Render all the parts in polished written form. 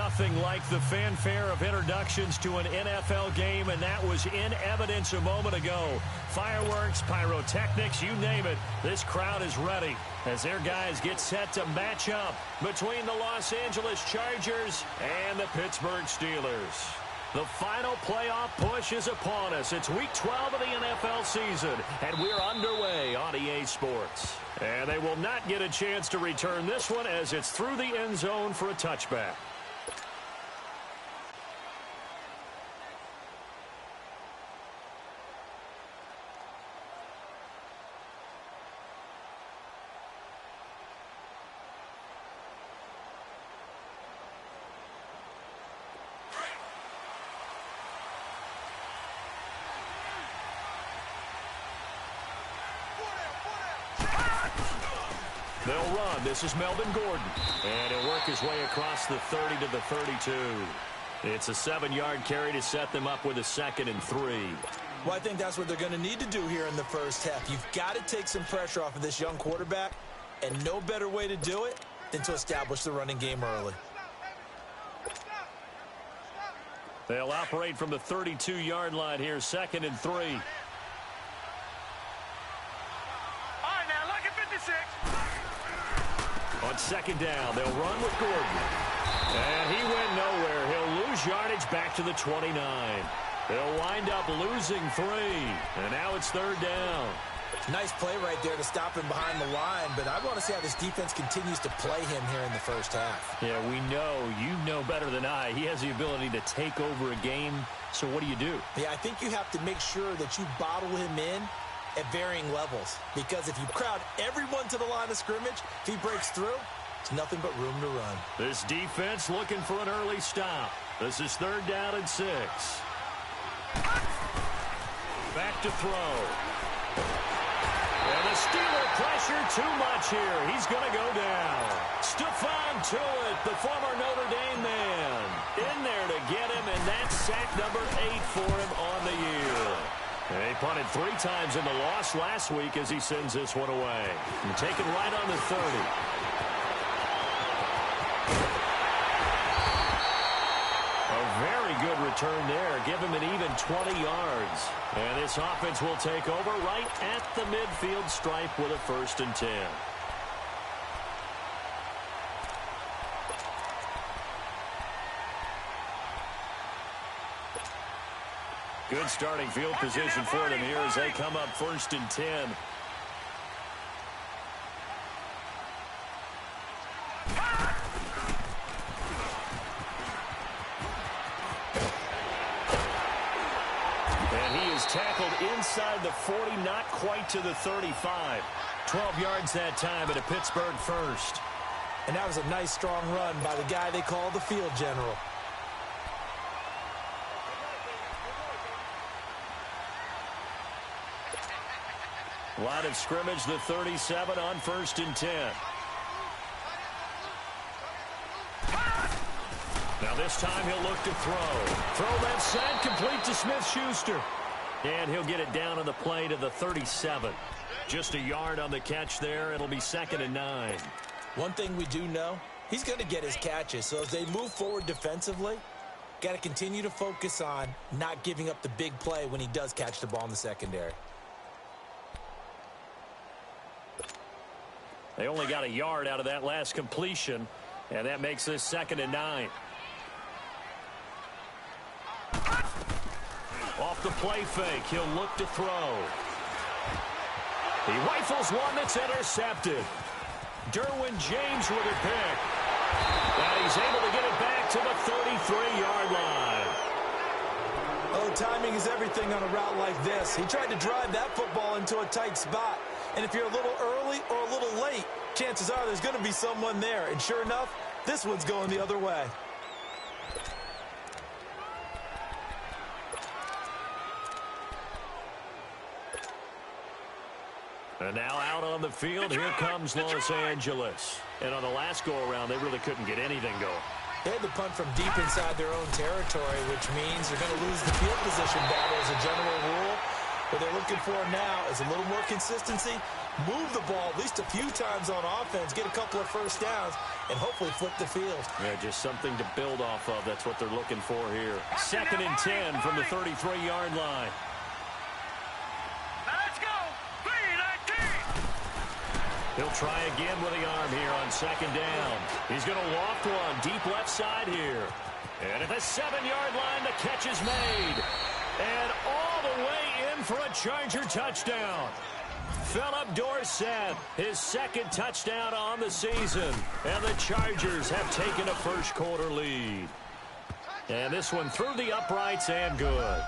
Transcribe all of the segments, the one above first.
Nothing like the fanfare of introductions to an NFL game, and that was in evidence a moment ago. Fireworks, pyrotechnics, you name it. This crowd is ready as their guys get set to match up between the Los Angeles Chargers and the Pittsburgh Steelers. The final playoff push is upon us. It's Week 12 of the NFL season, and we're underway on EA Sports. And they will not get a chance to return this one as it's through the end zone for a touchback. They'll run. This is Melvin Gordon. And he'll work his way across the 30 to the 32. It's a 7-yard carry to set them up with a 2nd and 3. Well, I think that's what they're going to need to do here in the first half. You've got to take some pressure off of this young quarterback, and no better way to do it than to establish the running game early. They'll operate from the 32-yard line here, 2nd and 3. On 2nd down, they'll run with Gordon. And he went nowhere. He'll lose yardage back to the 29. They'll wind up losing 3. And now it's 3rd down. Nice play right there to stop him behind the line, but I want to see how this defense continues to play him here in the first half. Yeah, we know. You know better than I. He has the ability to take over a game. So what do you do? Yeah, I think you have to make sure that you bottle him in at varying levels, because if you crowd everyone to the line of scrimmage, if he breaks through, it's nothing but room to run. This defense looking for an early stop. This is 3rd down and 6. Back to throw. And the Steeler pressure too much here. He's going to go down. Stephon Tuitt, the former Notre Dame man, in there to get him, and that's sack number 8 for him on the year. And he punted 3 times in the loss last week as he sends this one away. And taken right on the 30. A very good return there. Give him an even 20 yards. And this offense will take over right at the midfield stripe with a 1st and 10. Good starting field position for them here as they come up 1st and 10. And he is tackled inside the 40, not quite to the 35. 12 yards that time at a Pittsburgh 1st. And that was a nice, strong run by the guy they call the field general. Line of scrimmage, the 37 on 1st and 10. Now this time he'll look to throw. Throw left side, complete to Smith-Schuster. And he'll get it down on the play to the 37. Just a yard on the catch there. It'll be 2nd and 9. One thing we do know, he's going to get his catches. So as they move forward defensively, got to continue to focus on not giving up the big play when he does catch the ball in the secondary. They only got a yard out of that last completion, and that makes this 2nd and 9. Off the play fake, he'll look to throw. He rifles one that's intercepted. Derwin James with a pick. And he's able to get it back to the 33-yard line. Oh, timing is everything on a route like this. He tried to drive that football into a tight spot. And if you're a little early or a little late, chances are there's going to be someone there. And sure enough, this one's going the other way. And now out on the field, here comes Los Angeles. And on the last go-around, they really couldn't get anything going. They had to punt from deep inside their own territory, which means they're going to lose the field position battle as a general rule. What they're looking for now is a little more consistency, move the ball at least a few times on offense, get a couple of first downs, and hopefully flip the field. Yeah, just something to build off of. That's what they're looking for here. 2nd and 10 from the 33-yard line. Let's go. 3-19. He'll try again with the arm here on 2nd down. He's going to loft one deep left side here. And at the 7-yard line, the catch is made. And all the way in for a Charger touchdown. Philip Dorsett, his 2nd touchdown on the season. And the Chargers have taken a first-quarter lead. And this one through the uprights and good.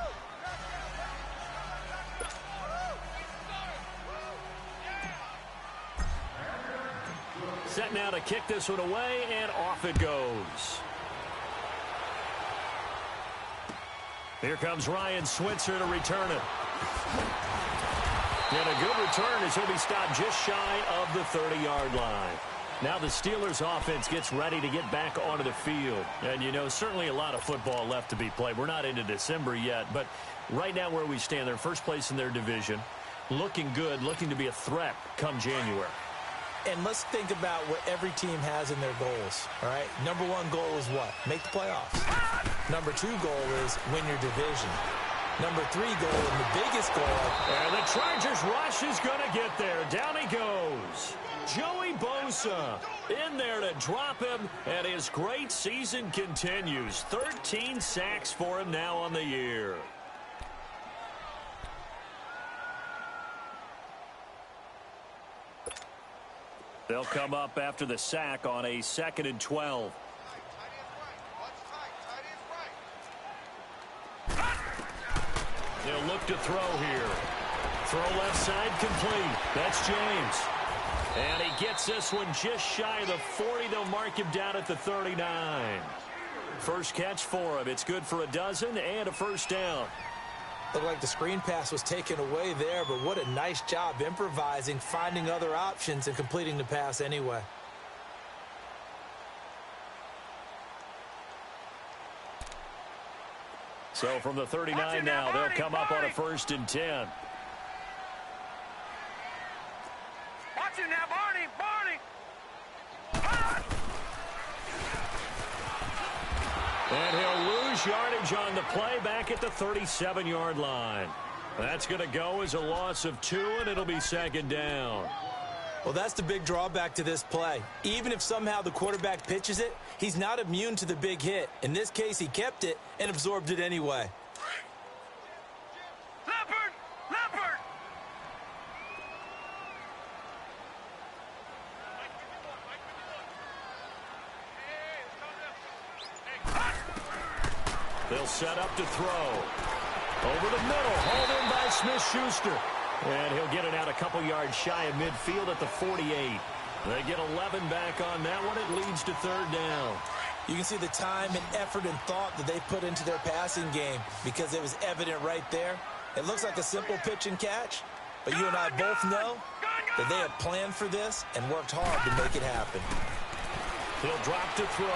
Set now to kick this one away, and off it goes. Here comes Ryan Switzer to return it. And a good return as he'll be stopped just shy of the 30-yard line. Now the Steelers offense gets ready to get back onto the field. And, you know, certainly a lot of football left to be played. We're not into December yet, but right now where we stand, they're first place in their division. Looking good, looking to be a threat come January. And let's think about what every team has in their goals, all right? Number 1 goal is what? Make the playoffs. Number 2 goal is win your division. Number 3 goal, and the biggest goal. And the Chargers rush is going to get there. Down he goes. Joey Bosa in there to drop him, and his great season continues. 13 sacks for him now on the year. They'll come up after the sack on a 2nd and 12. They'll look to throw here. Throw left side complete. That's James. And he gets this one just shy of the 40. They'll mark him down at the 39. First catch for him. It's good for a dozen and a first down. Looked like the screen pass was taken away there, but what a nice job improvising, finding other options, and completing the pass anyway. So from the 39 now, they'll come up on a 1st and 10. Watch it now, Barney. And he'll lose yardage on the play back at the 37-yard line. That's going to go as a loss of 2, and it'll be 2nd down. Well, that's the big drawback to this play. Even if somehow the quarterback pitches it, he's not immune to the big hit. In this case, he kept it and absorbed it anyway. Leopard! They'll set up to throw. Over the middle, hauled in by Smith-Schuster. And he'll get it out a couple yards shy of midfield at the 48. They get 11 back on that one. It leads to 3rd down. You can see the time and effort and thought that they put into their passing game because it was evident right there. It looks like a simple pitch and catch, but you and I both know that they have planned for this and worked hard to make it happen. He'll drop to throw.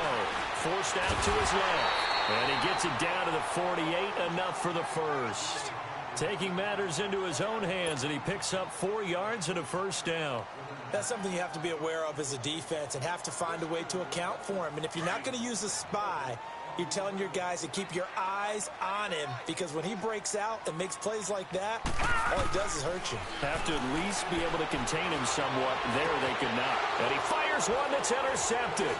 Forced out to his left. And he gets it down to the 48, enough for the first. Taking matters into his own hands, and he picks up 4 yards and a first down. That's something you have to be aware of as a defense and have to find a way to account for him. And if you're not going to use a spy, you're telling your guys to keep your eyes on him, because when he breaks out and makes plays like that, all he does is hurt you. Have to at least be able to contain him somewhat. There they could not. And he fires one that's intercepted.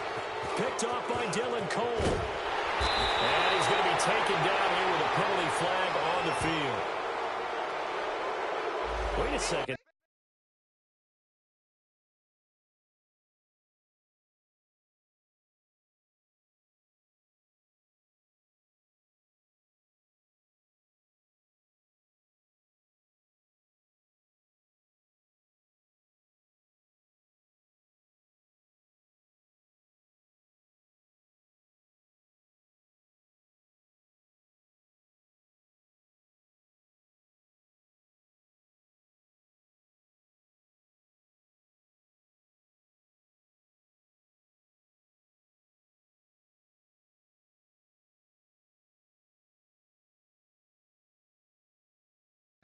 Picked off by Dylan Cole. And he's going to be taken down here with a penalty flag on the field. Wait a second.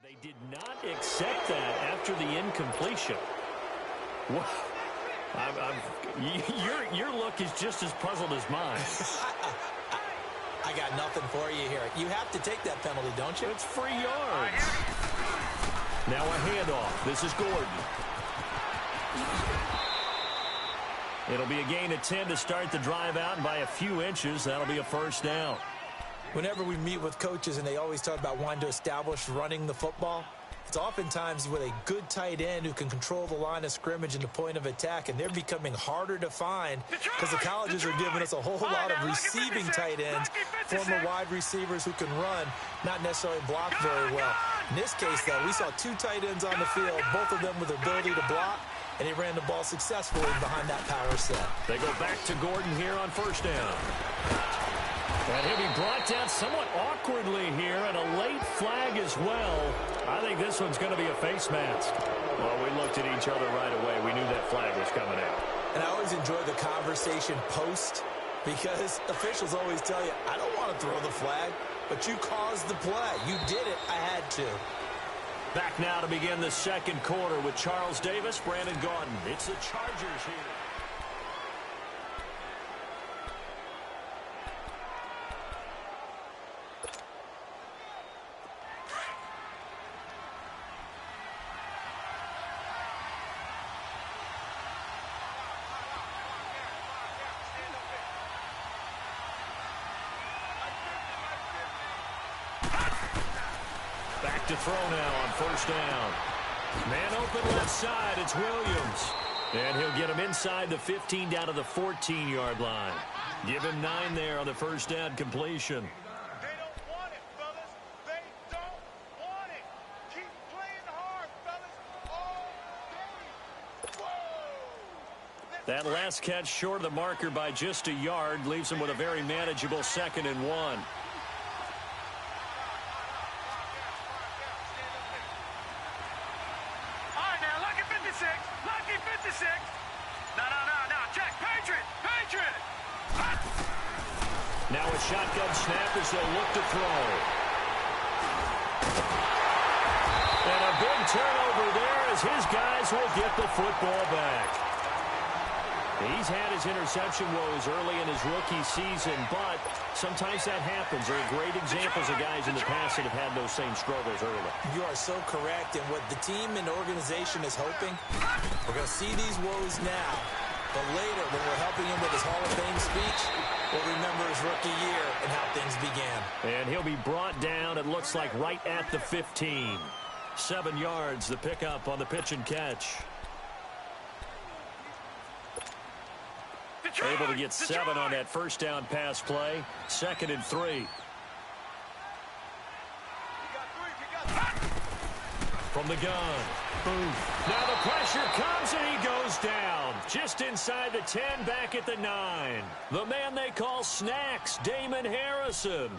They did not accept that after the incompletion. Wow. Your look is just as puzzled as mine. I got nothing for you here. You have to take that penalty, don't you? It's free yards. Now a handoff. This is Gordon. It'll be a gain of 10 to start the drive out, and by a few inches, that'll be a first down. Whenever we meet with coaches and they always talk about wanting to establish running the football, it's oftentimes with a good tight end who can control the line of scrimmage and the point of attack, and they're becoming harder to find because the colleges are giving us a whole lot of receiving tight ends, former wide receivers who can run, not necessarily block very well. In this case, though, we saw two tight ends on the field, both of them with the ability to block, and he ran the ball successfully behind that power set. They go back to Gordon here on first down. And he'll be brought down somewhat awkwardly here, and a late flag as well. I think this one's going to be a face mask. Well, we looked at each other right away. We knew that flag was coming out. And I always enjoy the conversation post, because officials always tell you, I don't want to throw the flag, but you caused the play. You did it. I had to. Back now to begin the second quarter with Charles Davis, Brandon Gaudin. It's the Chargers here. Back to throw now on first down. Man open left side, it's Williams. And he'll get him inside the 15 down to the 14-yard line. Give him 9 there on the first down completion. They don't want it, fellas. They don't want it. Keep playing hard, fellas, all day. Whoa! That last catch short of the marker by just a yard leaves him with a very manageable 2nd and 1. Now a shotgun snap as they'll look to throw. And a big turnover there as his guys will get the football back. He's had his interception woes early in his rookie season, but sometimes that happens. There are great examples of guys in the past that have had those same struggles early. You are so correct, and what the team and organization is hoping, we're going to see these woes now, but later when we're helping him with his Hall of Fame speech, we'll remember his rookie year and how things began. And he'll be brought down, it looks like, right at the 15. 7 yards, the pickup on the pitch and catch. Able to get 7 on that first down pass play. 2nd and 3. From the gun. Now the pressure comes and he goes down. Just inside the 10, back at the 9. The man they call Snacks, Damon Harrison.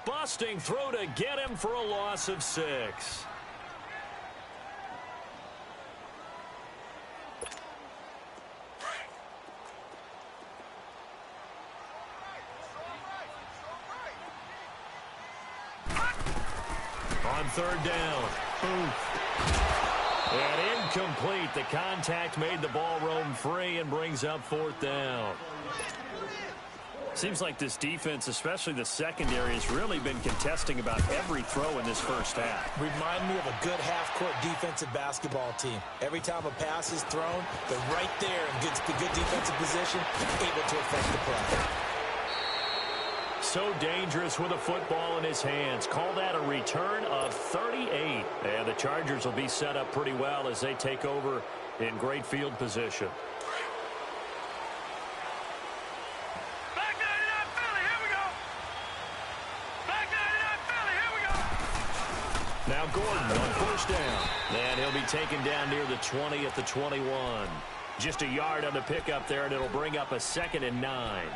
Busting through to get him for a loss of 6. On 3rd down. And incomplete. The contact made the ball roam free and brings up 4th down. Seems like this defense, especially the secondary, has really been contesting about every throw in this first half. Remind me of a good half-court defensive basketball team. Every time a pass is thrown, they're right there in good defensive position, able to affect the play. So dangerous with a football in his hands. Call that a return of 38. And the Chargers will be set up pretty well as they take over in great field position. Back 99 Philly, here we go. Back 99 Philly, here we go. Now Gordon on first down. And he'll be taken down near the 20 at the 21. Just a yard on the pickup there, and it'll bring up a 2nd and 9.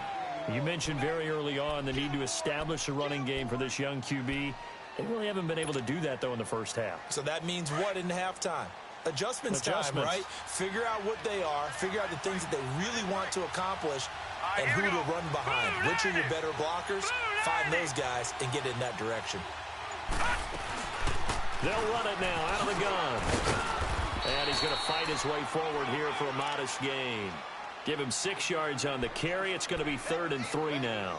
You mentioned very early on the need to establish a running game for this young QB. They really haven't been able to do that, though, in the first half. So that means what in halftime? Adjustments time, right? Figure out what they are, figure out the things that they really want to accomplish, and who to run behind. Which are your better blockers? Find those guys and get in that direction. They'll run it now out of the gun. And he's going to fight his way forward here for a modest gain. Give him 6 yards on the carry. It's going to be 3rd and 3 now.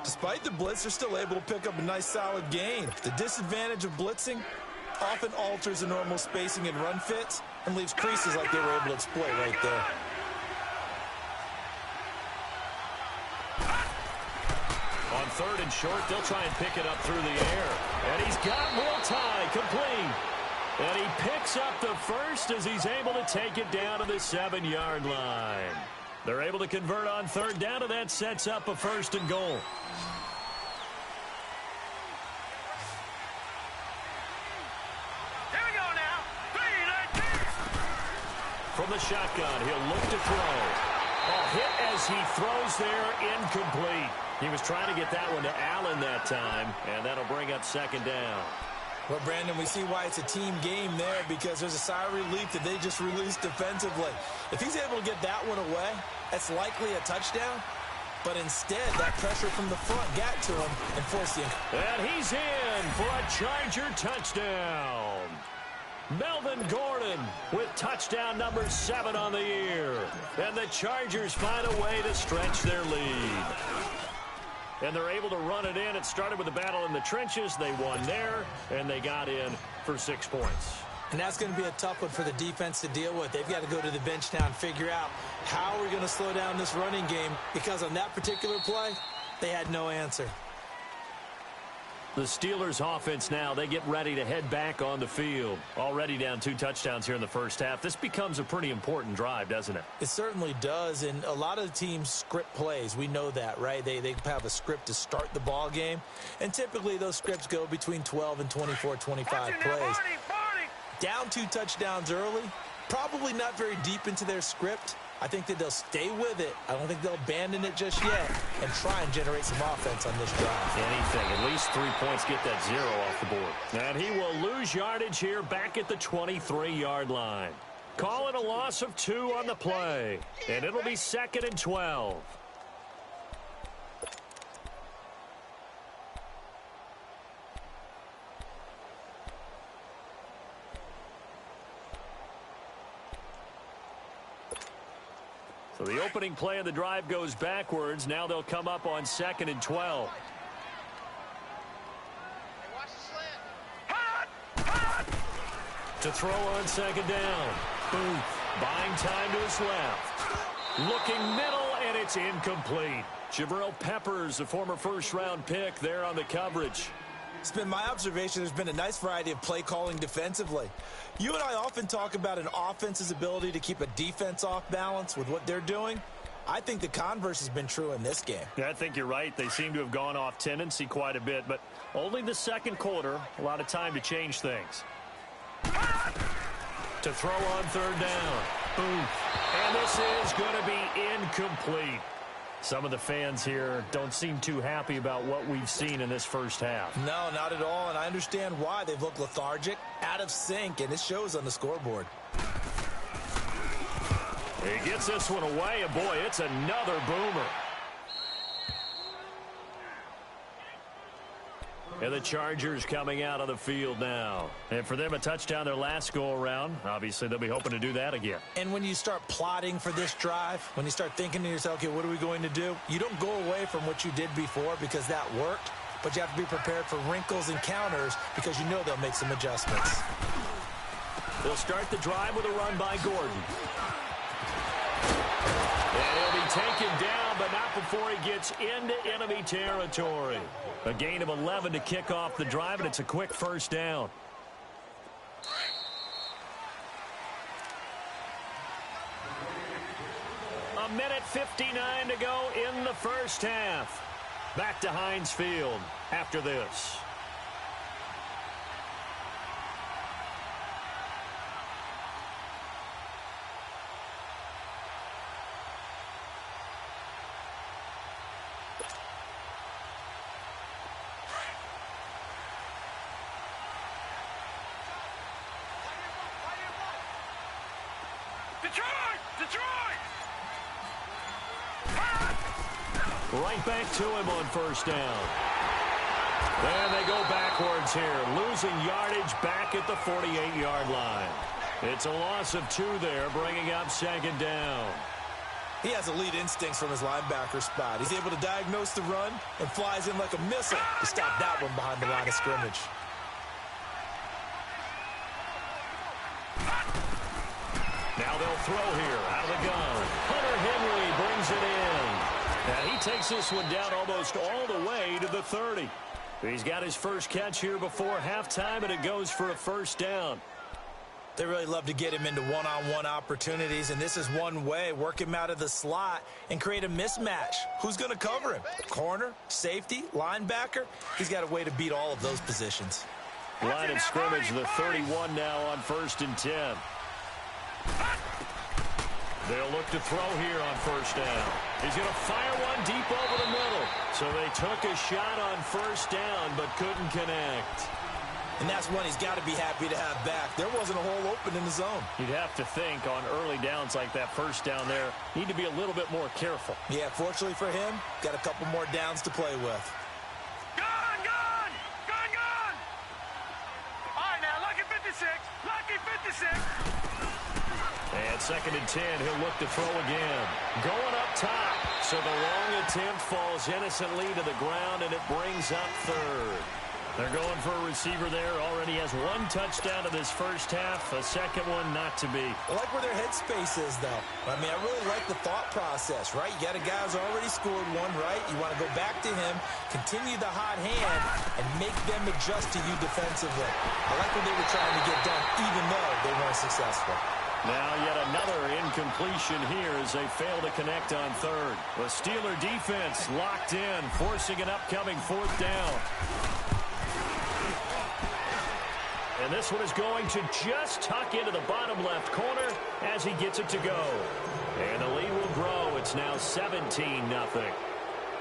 Despite the blitz, they're still able to pick up a nice solid gain. The disadvantage of blitzing often alters the normal spacing and run fits and leaves creases like they were able to exploit right there. On 3rd and short, they'll try and pick it up through the air. And he's got Will Tye complete. And he picks up the first as he's able to take it down to the 7-yard line. They're able to convert on 3rd down, and that sets up a 1st and goal. Here we go now. From the shotgun, he'll look to throw. Hit as he throws there, incomplete. He was trying to get that one to Allen that time, and that'll bring up 2nd down. Well, Brandon, we see why it's a team game there because there's a sigh of relief that they just released defensively. If he's able to get that one away, that's likely a touchdown. But instead, that pressure from the front got to him and forced the And he's in for a Charger touchdown. Melvin Gordon with touchdown number 7 on the year. And the Chargers find a way to stretch their lead. And they're able to run it in. It started with a battle in the trenches. They won there, and they got in for 6 points. And that's going to be a tough one for the defense to deal with. They've got to go to the bench now and figure out how we're going to slow down this running game because on that particular play, they had no answer. The Steelers offense now, they get ready to head back on the field. Already down 2 touchdowns here in the first half. This becomes a pretty important drive, doesn't it? It certainly does, and a lot of the teams script plays. We know that, right? They have a script to start the ball game, and typically those scripts go between 12 and 24, 25 plays. Down 2 touchdowns early, probably not very deep into their script. I think that they'll stay with it. I don't think they'll abandon it just yet and try and generate some offense on this drive. Anything. At least 3 points, get that 0 off the board. And he will lose yardage here back at the 23-yard line. Calling a loss of 2 on the play. And it'll be 2nd and 12. So the opening play of the drive goes backwards. Now they'll come up on 2nd and 12. To throw on 2nd down. Booth buying time to his left. Looking middle, and it's incomplete. Jabril Peppers, a former first-round pick, there on the coverage. It's been my observation there's been a nice variety of play calling defensively. You and I often talk about an offense's ability to keep a defense off balance with what they're doing. I think the converse has been true in this game. Yeah, I think you're right. They seem to have gone off tendency quite a bit, but only the 2nd quarter, a lot of time to change things. To throw on 3rd down. Boom. And this is going to be incomplete. Some of the fans here don't seem too happy about what we've seen in this first half. No, not at all, and I understand why. They've looked lethargic, out of sync, and it shows on the scoreboard. He gets this one away, and boy, it's another boomer. And the Chargers coming out of the field now. And for them, a touchdown their last go-around. Obviously, they'll be hoping to do that again. And when you start plotting for this drive, when you start thinking to yourself, okay, what are we going to do? You don't go away from what you did before because that worked, but you have to be prepared for wrinkles and counters because you know they'll make some adjustments. They'll start the drive with a run by Gordon. And he'll be taken down, but not before he gets into enemy territory. A gain of 11 to kick off the drive, and it's a quick 1st down. A minute 59 to go in the first half. Back to Heinz Field after this. Right back to him on 1st down. And they go backwards here, losing yardage back at the 48-yard line. It's a loss of 2 there, bringing up second down. He has elite instincts from his linebacker spot. He's able to diagnose the run and flies in like a missile to stop that one behind the line of scrimmage. Now they'll throw here out of the gun. Hunter Henry brings it in. And he takes this one down almost all the way to the 30. He's got his first catch here before halftime, and it goes for a first down. They really love to get him into one-on-one opportunities, and this is one way. Work him out of the slot and create a mismatch. Who's going to cover him? Corner, safety, linebacker? He's got a way to beat all of those positions. Line of scrimmage, the 31 now on 1st and 10. They'll look to throw here on first down. He's going to fire one deep over the middle. So they took a shot on first down but couldn't connect. And that's one he's got to be happy to have back. There wasn't a hole open in the zone. You'd have to think on early downs like that first down there, need to be a little bit more careful. Yeah, fortunately for him, got a couple more downs to play with. Gone, gone! Gone, gone! All right, now, lucky 56. Lucky 56. And 2nd and 10, he'll look to throw again. Going up top. So the long attempt falls innocently to the ground, and it brings up 3rd. They're going for a receiver there. Already has 1 touchdown in this first half. A second one not to be. I like where their headspace is, though. I mean, I really like the thought process, right? You got a guy who's already scored one, right? You want to go back to him, continue the hot hand, and make them adjust to you defensively. I like what they were trying to get done, even though they weren't successful. Now yet another incompletion here as they fail to connect on 3rd. The Steeler defense locked in, forcing an upcoming 4th down. And this one is going to just tuck into the bottom left corner as he gets it to go. And the lead will grow. It's now 17-0.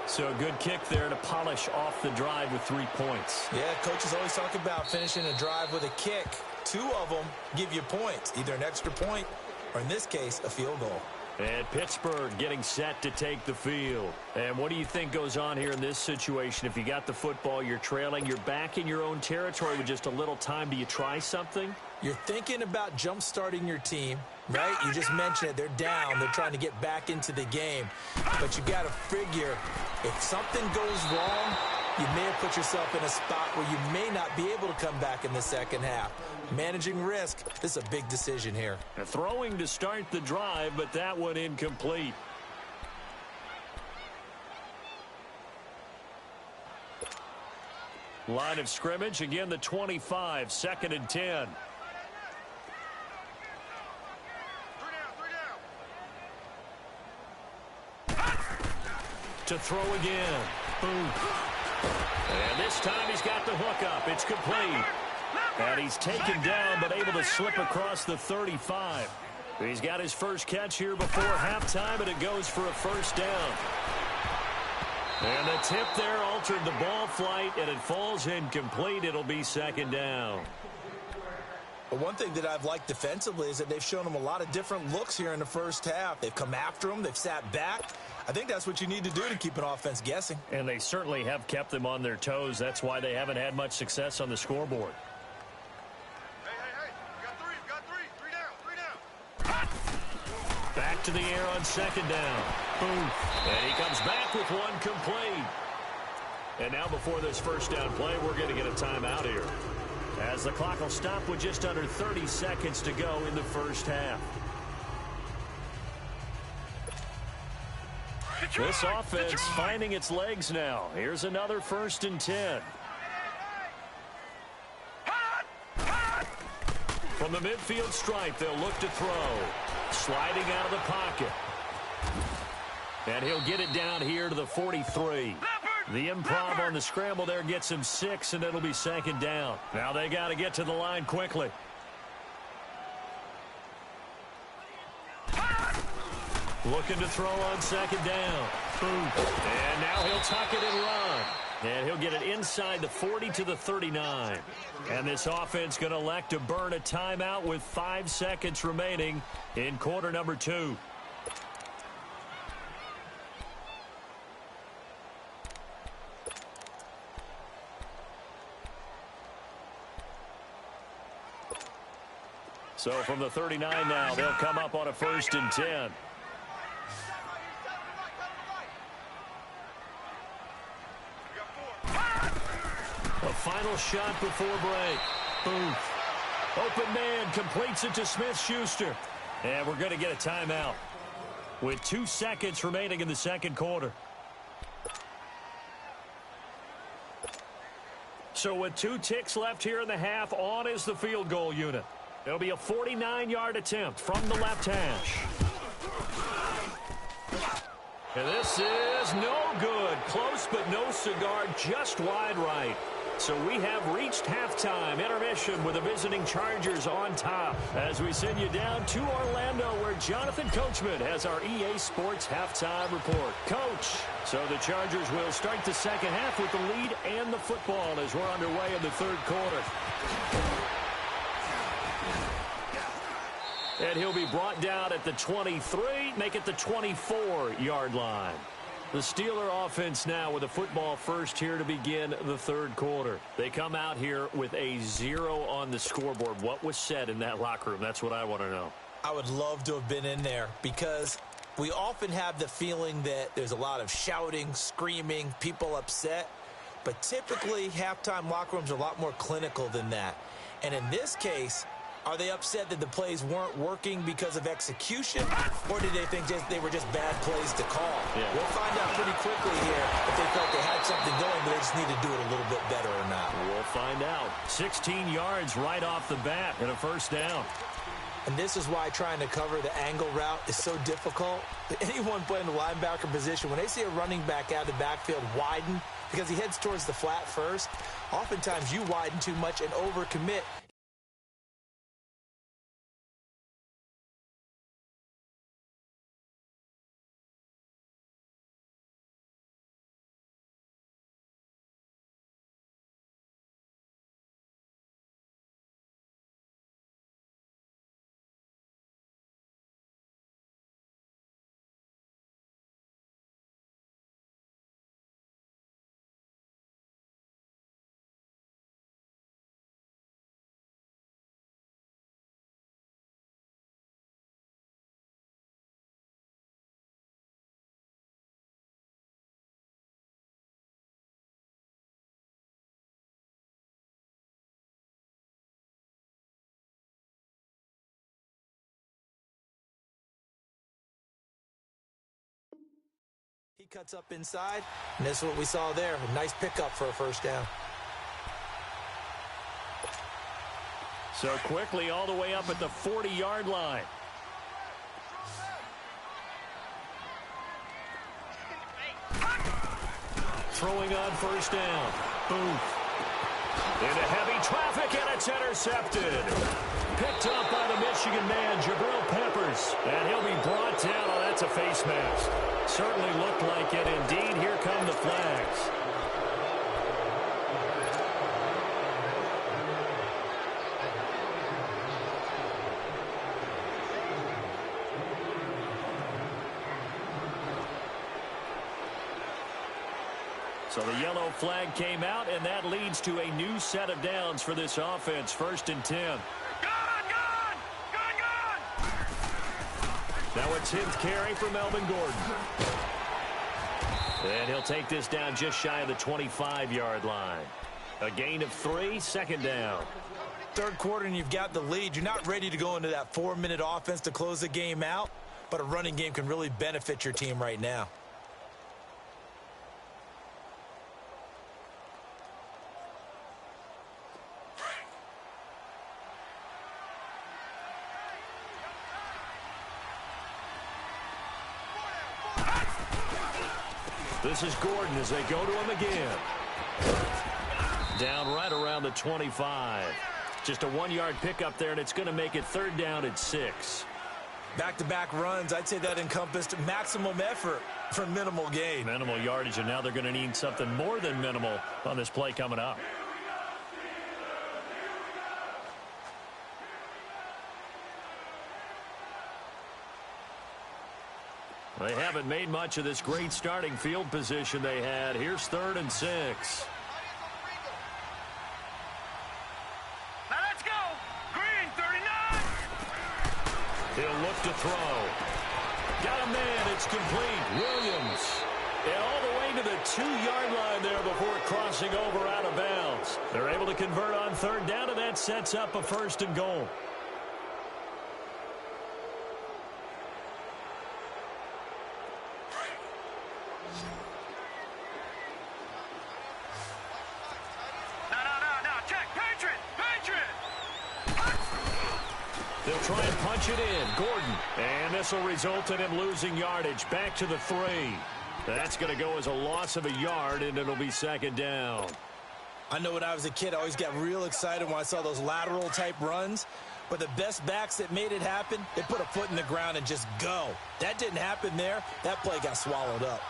So a good kick there to polish off the drive with 3 points. Yeah, coaches always talk about finishing a drive with a kick. 2 of them give you points, either an extra point or, in this case, a field goal. And Pittsburgh getting set to take the field. And what do you think goes on here in this situation? If you got the football, you're trailing, you're back in your own territory with just a little time. Do you try something? You're thinking about jump-starting your team, right? You just mentioned it. They're down. They're trying to get back into the game. But you got to figure if something goes wrong, you may have put yourself in a spot where you may not be able to come back in the second half. Managing risk, this is a big decision here. Throwing to start the drive, but that one incomplete. Line of scrimmage, again the 25, 2nd and 10. 3 down. To throw again. Boom. And this time he's got the hook up. It's complete. And he's taken down but able to slip across the 35. He's got his first catch here before halftime, and it goes for a first down. And the tip there altered the ball flight, and it falls incomplete. It'll be 2nd down. But one thing that I've liked defensively is that they've shown them a lot of different looks here in the first half. They've come after them. They've sat back. I think that's what you need to do to keep an offense guessing. And they certainly have kept them on their toes. That's why they haven't had much success on the scoreboard. Hey. Got three. 3 down. Back to the air on 2nd down. Boom. And he comes back with one complete. And now before this first down play, we're going to get a timeout here, as the clock will stop with just under 30 seconds to go in the first half. This offense finding its legs now. Here's another 1st and 10. From the midfield stripe, they'll look to throw. Sliding out of the pocket. And he'll get it down here to the 43. The improv on the scramble there gets him 6, and it'll be 2nd down. Now they got to get to the line quickly. Looking to throw on 2nd down. Boom. And now he'll tuck it and run. And he'll get it inside the 40 to the 39. And this offense going to elect to burn a timeout with 5 seconds remaining in quarter number 2. So from the 39 now, they'll come up on a 1st and 10. A final shot before break. Booth. Open man completes it to Smith-Schuster. And we're going to get a timeout with 2 seconds remaining in the second quarter. So with 2 ticks left here in the half, on is the field goal unit. It'll be a 49-yard attempt from the left hash. And this is no good. Close but no cigar, just wide right. So we have reached halftime intermission with the visiting Chargers on top as we send you down to Orlando where Jonathan Coachman has our EA Sports halftime report. Coach, so the Chargers will start the second half with the lead and the football as we're underway in the third quarter. And he'll be brought down at the 23, make it the 24-yard line. The Steeler offense now with a football first here to begin the third quarter. They come out here with a 0 on the scoreboard. What was said in that locker room? That's what I want to know. I would love to have been in there because we often have the feeling that there's a lot of shouting, screaming, people upset. But typically, halftime locker rooms are a lot more clinical than that. And in this case, are they upset that the plays weren't working because of execution, or did they think they were just bad plays to call? Yeah. We'll find out pretty quickly here if they felt they had something going, but they just need to do it a little bit better or not. We'll find out. 16 yards right off the bat and a first down. And this is why trying to cover the angle route is so difficult. Anyone playing the linebacker position, when they see a running back out of the backfield widen because he heads towards the flat first, oftentimes you widen too much and overcommit. He cuts up inside, and that's what we saw there. A nice pickup for a first down. So quickly all the way up at the 40-yard line. Throwing on first down. Booth. Into heavy traffic, and it's intercepted. Picked up by the Michigan man, Jabril Peppers. And he'll be brought down. Oh, that's a face mask. Certainly looked like it. Indeed, here come the flags. So the yellow flag came out, and that leads to a new set of downs for this offense. 1st and 10. Now a 10th carry for Melvin Gordon. And he'll take this down just shy of the 25-yard line. A gain of 3, second down. Third quarter, and you've got the lead. You're not ready to go into that 4-minute offense to close the game out, but a running game can really benefit your team right now. This is Gordon as they go to him again. Down right around the 25. Just a 1-yard pickup there, and it's going to make it 3rd down at 6. Back-to-back runs, I'd say that encompassed maximum effort for minimal gain. Minimal yardage, and now they're going to need something more than minimal on this play coming up. They haven't made much of this great starting field position they had. Here's 3rd and 6. Now let's go. Green, 39. He'll look to throw. Got a man. It's complete. Williams. And all the way to the 2-yard line there before crossing over out of bounds. They're able to convert on third down, and that sets up a 1st and goal. They'll try and punch it in. Gordon. And this will result in him losing yardage. Back to the 3. That's going to go as a loss of a yard, and it'll be 2nd down. I know when I was a kid, I always got real excited when I saw those lateral-type runs. But the best backs that made it happen, they put a foot in the ground and just go. That didn't happen there. That play got swallowed up.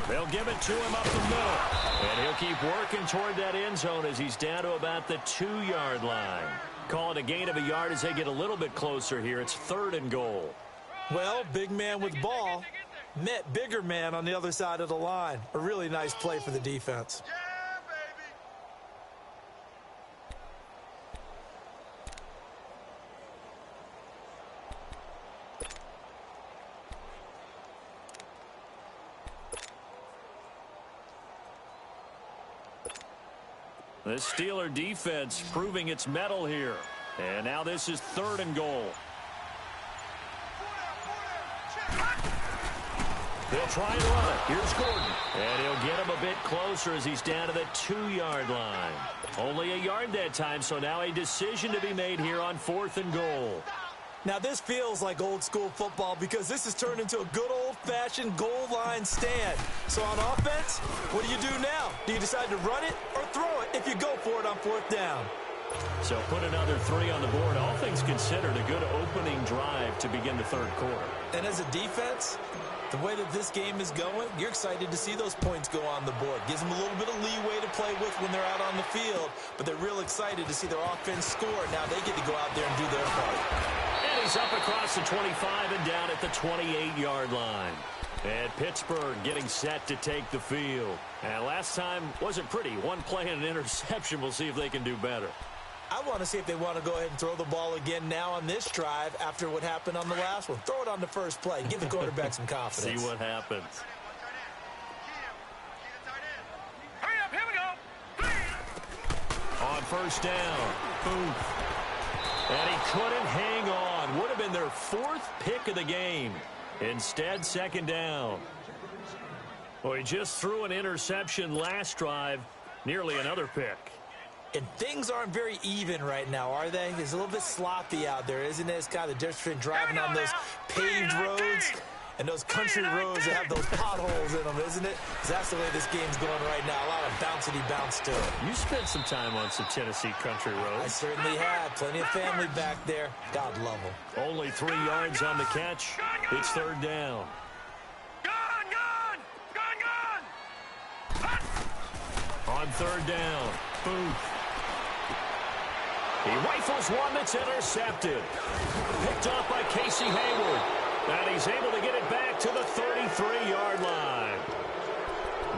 They'll give it to him up the middle. And he'll keep working toward that end zone as he's down to about the 2-yard line. Call it a gain of a yard as they get a little bit closer here. It's 3rd and goal. Well, big man with ball met bigger man on the other side of the line. A really nice play for the defense. The Steeler defense proving its mettle here. And now this is 3rd and goal. They'll try and run it. Here's Gordon. And he'll get him a bit closer as he's down to the 2-yard line. Only a yard that time, so now a decision to be made here on 4th and goal. Now, this feels like old-school football because this has turned into a good old-fashioned goal line stand. So on offense, what do you do now? Do you decide to run it or throw it if you go for it on 4th down? So put another 3 on the board. All things considered, a good opening drive to begin the 3rd quarter. And as a defense, the way that this game is going, you're excited to see those points go on the board. Gives them a little bit of leeway to play with when they're out on the field, but they're real excited to see their offense score. Now they get to go out there and do their part. And he's up across the 25 and down at the 28-yard line. And Pittsburgh getting set to take the field. And last time wasn't pretty. One play and an interception. We'll see if they can do better. I want to see if they want to go ahead and throw the ball again now on this drive after what happened on the last one. Throw it on the first play. Give the quarterback some confidence. See what happens. Hurry up, here we go. On 1st down. Boom. And he couldn't hang on. Would have been their 4th pick of the game. Instead, 2nd down. Well, he just threw an interception last drive. Nearly another pick. And things aren't very even right now, are they? It's a little bit sloppy out there, isn't it? It's kind of the difference between driving on those paved roads and those country roads that have those potholes in them, isn't it? That's the way this game's going right now. A lot of bouncy bounce to it. You spent some time on some Tennessee country roads. I certainly have. Plenty of family back there. God love them. Only 3 yards on the catch. It's 3rd down. On 3rd down, Booth. He rifles one that's intercepted. Picked off by Casey Hayward. And he's able to get it back to the 33-yard line.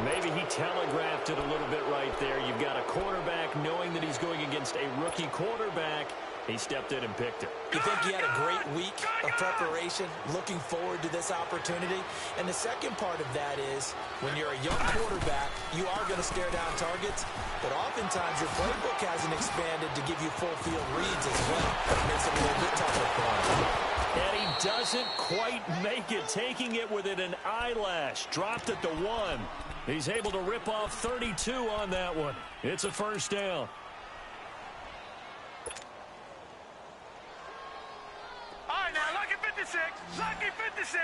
Maybe he telegraphed it a little bit right there. You've got a quarterback knowing that he's going against a rookie quarterback. He stepped in and picked it. You think he had a great week of preparation, looking forward to this opportunity? And the second part of that is, when you're a young quarterback, you are going to stare down targets, but oftentimes your playbook hasn't expanded to give you full field reads as well. It makes it a little bit tougher for him. And he doesn't quite make it, taking it within an eyelash. Dropped at the 1. He's able to rip off 32 on that one. It's a 1st down. All right, now, lucky 56. Lucky 56.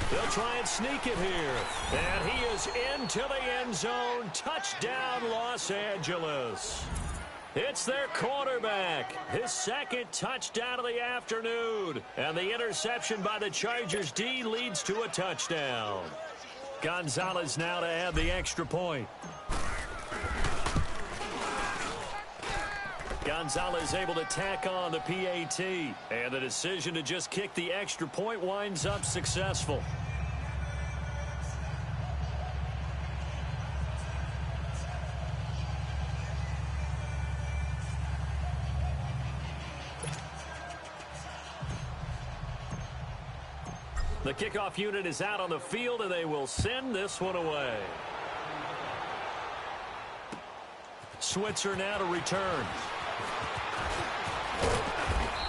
They'll try and sneak it here. And he is into the end zone. Touchdown, Los Angeles. It's their quarterback. His 2nd touchdown of the afternoon. And the interception by the Chargers D leads to a touchdown. Gonzalez now to add the extra point. Gonzalez able to tack on the PAT. And the decision to just kick the extra point winds up successful. The kickoff unit is out on the field, and they will send this one away. Switzer now to return.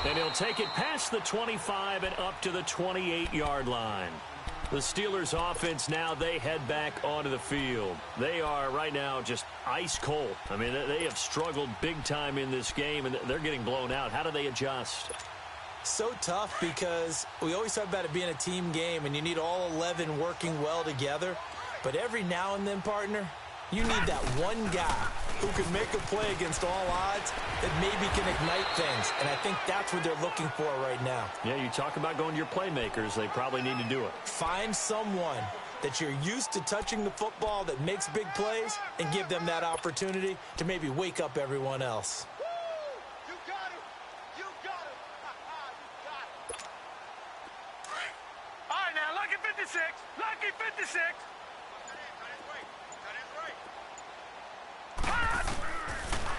And he'll take it past the 25 and up to the 28-yard line. The Steelers offense now, they head back onto the field. They are right now just ice cold. I mean, they have struggled big time in this game, and they're getting blown out. How do they adjust? So tough because we always talk about it being a team game, and you need all 11 working well together. But every now and then, partner, you need that one guy who can make a play against all odds that maybe can ignite things. And I think that's what they're looking for right now. Yeah, you talk about going to your playmakers. They probably need to do it. Find someone that you're used to touching the football that makes big plays and give them that opportunity to maybe wake up everyone else. You got him. You got him. You got him. All right, now, lucky 56. Lucky 56.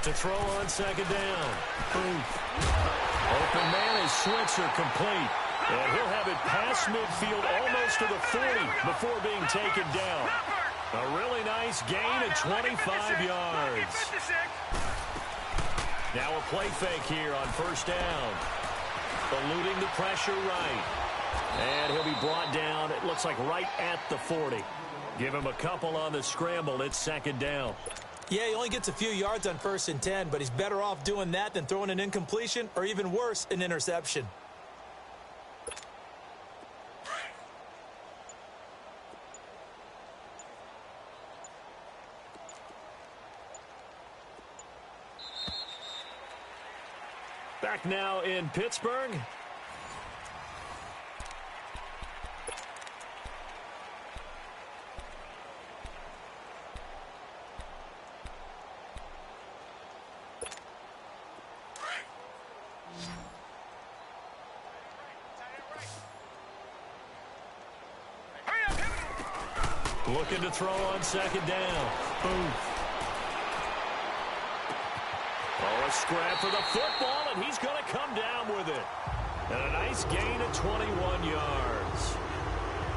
To throw on second down. Booth. Open man is Switzer, complete. And he'll have it past midfield almost to the 40 before being taken down. A really nice gain of 25 yards. Now a play fake here on first down. Eluding the pressure right. And he'll be brought down, it looks like right at the 40. Give him a couple on the scramble. It's second down. Yeah, he only gets a few yards on 1st and 10, but he's better off doing that than throwing an incompletion or even worse, an interception. Back now in Pittsburgh. Looking to throw on second down. Boom. Oh, a scrap for the football, and he's going to come down with it. And a nice gain of 21 yards.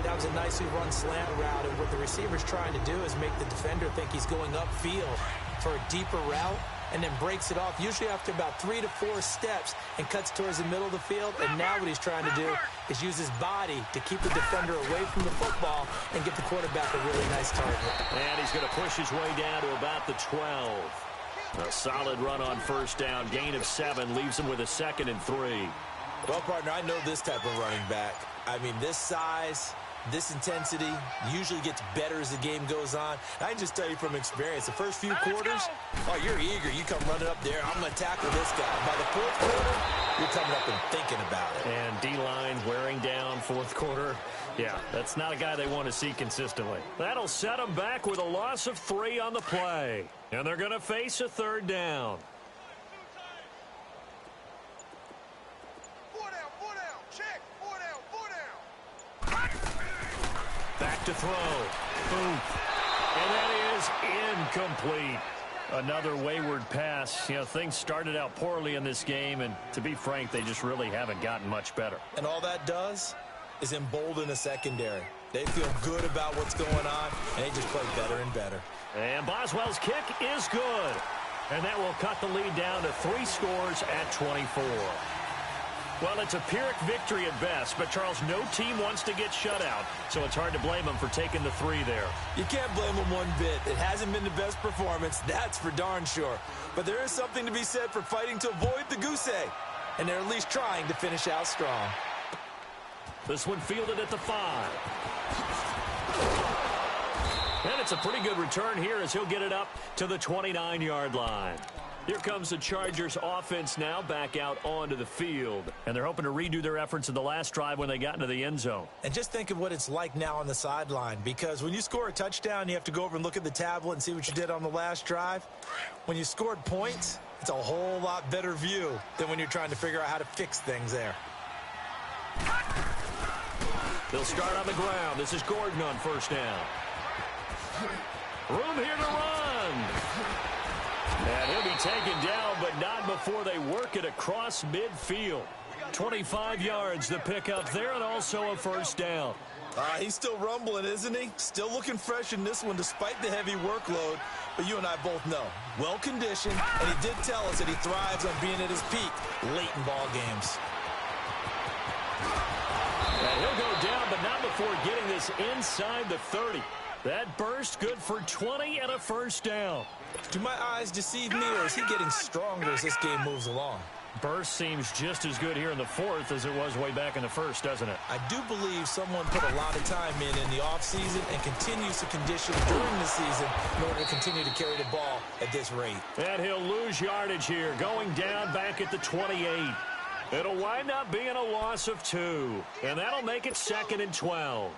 That was a nicely run slant route, and what the receiver's trying to do is make the defender think he's going upfield for a deeper route, and then breaks it off, usually after about 3 to 4 steps, and cuts towards the middle of the field. And now what he's trying to do is use his body to keep the defender away from the football and get the quarterback a really nice target. And he's going to push his way down to about the 12. A solid run on first down. Gain of 7 leaves him with a 2nd and 3. Well, partner, I know this type of running back. I mean, this size, this intensity usually gets better as the game goes on. I can just tell you from experience, the first few quarters, oh, you're eager. You come running up there. I'm going to tackle this guy. By the 4th quarter, you're coming up and thinking about it. And D-line wearing down 4th quarter. Yeah, that's not a guy they want to see consistently. That'll set them back with a loss of 3 on the play. And they're going to face a 3rd down. Back to throw. Boom. And that is incomplete. Another wayward pass. You know, things started out poorly in this game, and to be frank, they just really haven't gotten much better. And all that does is embolden a secondary. They feel good about what's going on, and they just play better and better. And Boswell's kick is good. And that will cut the lead down to 3 scores at 24. Well, it's a Pyrrhic victory at best, but, Charles, no team wants to get shut out, so it's hard to blame them for taking the 3 there. You can't blame them one bit. It hasn't been the best performance, that's for darn sure. But there is something to be said for fighting to avoid the goose egg, and they're at least trying to finish out strong. This one fielded at the 5. And it's a pretty good return here as he'll get it up to the 29-yard line. Here comes the Chargers offense now back out onto the field. And they're hoping to redo their efforts in the last drive when they got into the end zone. And just think of what it's like now on the sideline, because when you score a touchdown, you have to go over and look at the tablet and see what you did on the last drive. When you scored points, it's a whole lot better view than when you're trying to figure out how to fix things there. They'll start on the ground. This is Gordon on first down. Room here to run. And he'll be taken down, but not before they work it across midfield. 25 yards to pick up there, and also a first down. He's still rumbling, isn't he? Still looking fresh in this one despite the heavy workload. But you and I both know, well-conditioned, and he did tell us that he thrives on being at his peak late in ball games. And he'll go down, but not before getting this inside the 30. That burst good for 20 and a first down. Do my eyes deceive me, or is he getting stronger as this game moves along? Burst seems just as good here in the fourth as it was way back in the first, doesn't it? I do believe someone put a lot of time in the offseason and continues to condition during the season in order to continue to carry the ball at this rate. And he'll lose yardage here, going down back at the 28. It'll wind up being a loss of 2, and that'll make it 2nd and 12.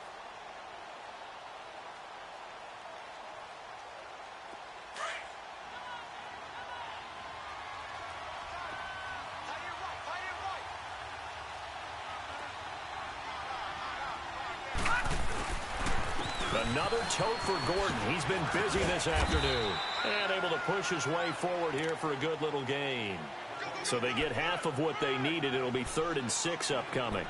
Another tote for Gordon. He's been busy this afternoon. And able to push his way forward here for a good little gain. So they get half of what they needed. It'll be 3rd and 6 upcoming.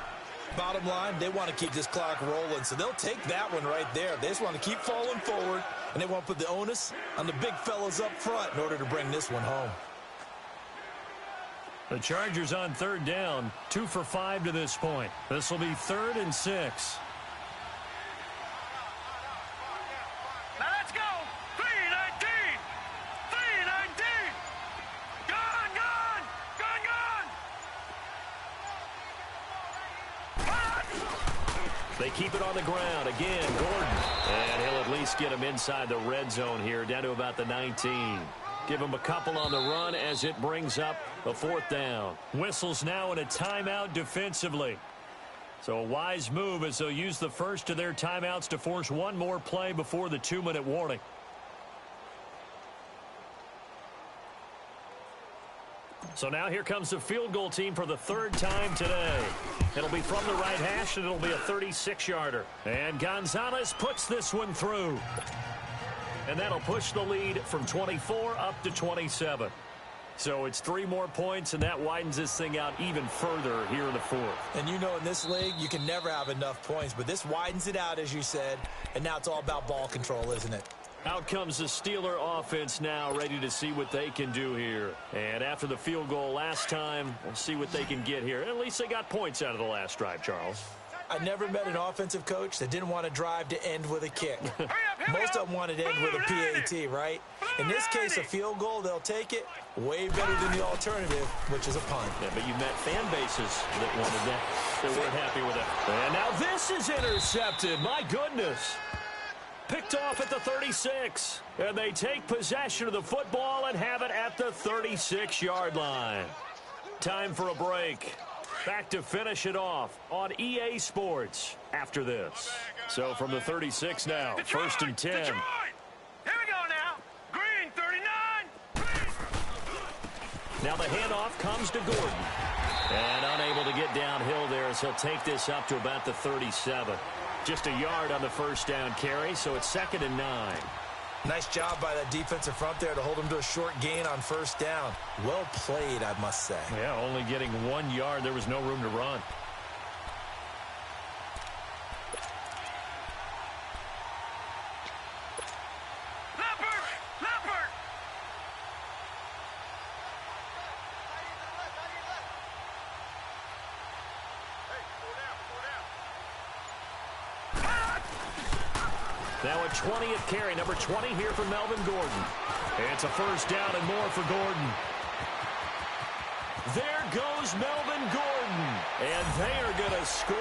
Bottom line, they want to keep this clock rolling, so they'll take that one right there. They just want to keep falling forward, and they want to put the onus on the big fellas up front in order to bring this one home. The Chargers on 3rd down, 2 for 5 to this point. This will be 3rd and 6. They keep it on the ground. Again, Gordon. And he'll at least get him inside the red zone here, down to about the 19. Give him a couple on the run as it brings up a 4th down. Whistles now in a timeout defensively. So a wise move as they'll use the first of their timeouts to force one more play before the 2-minute warning. So now here comes the field goal team for the 3rd time today. It'll be from the right hash, and it'll be a 36-yarder. And Gonzalez puts this one through. And that'll push the lead from 24 up to 27. So it's 3 more points, and that widens this thing out even further here in the 4th. And you know in this league, you can never have enough points, but this widens it out, as you said, and now it's all about ball control, isn't it? Out comes the Steeler offense now, ready to see what they can do here. And after the field goal last time, we'll see what they can get here. At least they got points out of the last drive, Charles. I never met an offensive coach that didn't want to drive to end with a kick. Most of them wanted to end with a PAT, right? In this case, a field goal, they'll take it. Way better than the alternative, which is a punt. Yeah, but you met fan bases that wanted that. They weren't happy with it. And now this is intercepted. My goodness. Picked off at the 36. And they take possession of the football and have it at the 36-yard line. Time for a break. Back to finish it off on EA Sports after this. So from the 36 now, Detroit, 1st and 10. Detroit. Here we go now. Green, 39. Now the handoff comes to Gordon. And unable to get downhill there as he'll take this up to about the 37. Just a yard on the first down carry, so it's 2nd and 9. Nice job by that defensive front there to hold him to a short gain on first down. Well played, I must say. Yeah, only getting 1 yard. There was no room to run. Now a 20th carry, number 20 here for Melvin Gordon. It's a first down and more for Gordon. There goes Melvin Gordon. And they are going to score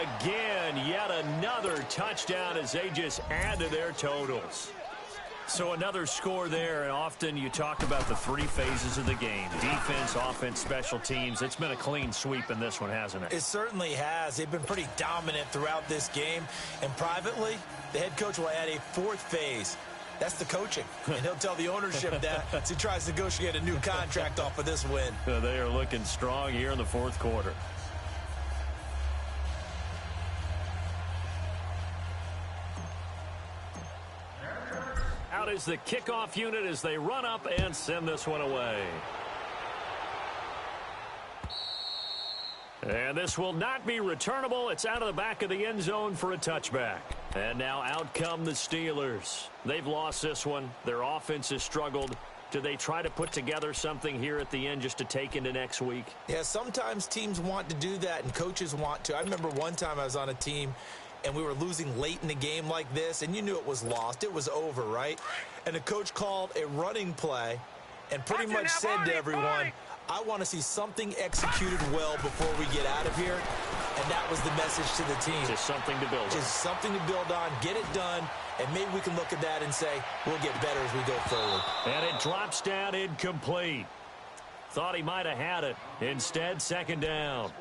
again. Yet another touchdown as they just add to their totals. So another score there, and often you talk about the 3 phases of the game. Defense, offense, special teams. It's been a clean sweep in this one, hasn't it? It certainly has. They've been pretty dominant throughout this game. And privately, the head coach will add a 4th phase. That's the coaching. And he'll tell the ownership that as he tries to negotiate a new contract off of this win. They are looking strong here in the 4th quarter. Out is the kickoff unit as they run up and send this one away. And this will not be returnable. It's out of the back of the end zone for a touchback. And now out come the Steelers. They've lost this one. Their offense has struggled. Do they try to put together something here at the end just to take into next week? Yeah, sometimes teams want to do that and coaches want to. I remember one time I was on a team and we were losing late in the game like this, and you knew it was lost. It was over, right? And the coach called a running play and pretty much said to everyone, I want to see something executed well before we get out of here. And that was the message to the team. Just something to build on. Just something to build on, get it done, and maybe we can look at that and say, we'll get better as we go forward. And it drops down incomplete. Thought he might have had it. Instead, second down.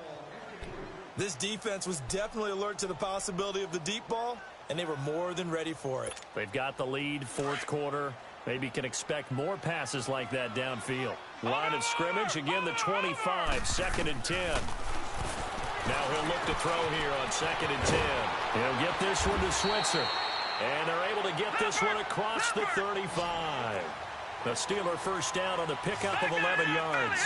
This defense was definitely alert to the possibility of the deep ball, and they were more than ready for it. They've got the lead, fourth quarter. Maybe can expect more passes like that downfield. Line of scrimmage, again the 25, second and 10. Now he'll look to throw here on second and 10. He'll get this one to Switzer. And they're able to get this one across the 35. The Steeler first down on the pickup of 11 yards.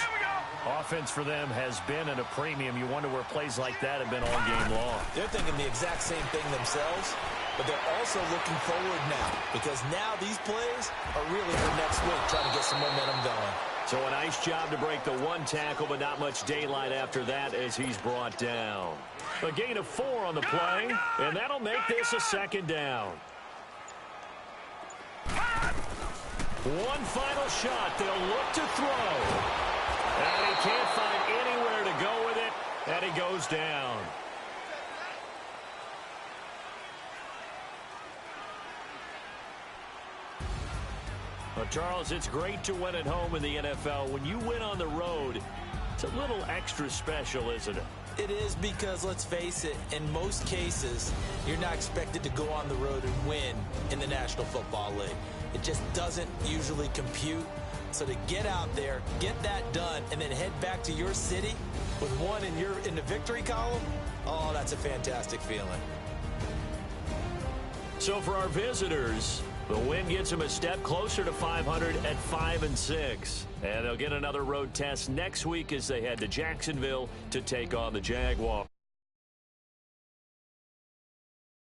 Offense for them has been at a premium. You wonder where plays like that have been all game long. They're thinking the exact same thing themselves, but they're also looking forward now because now these plays are really for next week, trying to get some momentum going. So a nice job to break the one tackle, but not much daylight after that as he's brought down. A gain of 4 on the play, and that'll make this a second down. One final shot. They'll look to throw. And he can't find anywhere to go with it, and he goes down. Well, Charles, it's great to win at home in the NFL. When you win on the road, it's a little extra special, isn't it? It is because, let's face it, in most cases, you're not expected to go on the road and win in the National Football League. It just doesn't usually compute. So to get out there, get that done, and then head back to your city with one in the victory column, oh, that's a fantastic feeling. So for our visitors, the win gets them a step closer to 500 at 5-6. And they'll get another road test next week as they head to Jacksonville to take on the Jaguars.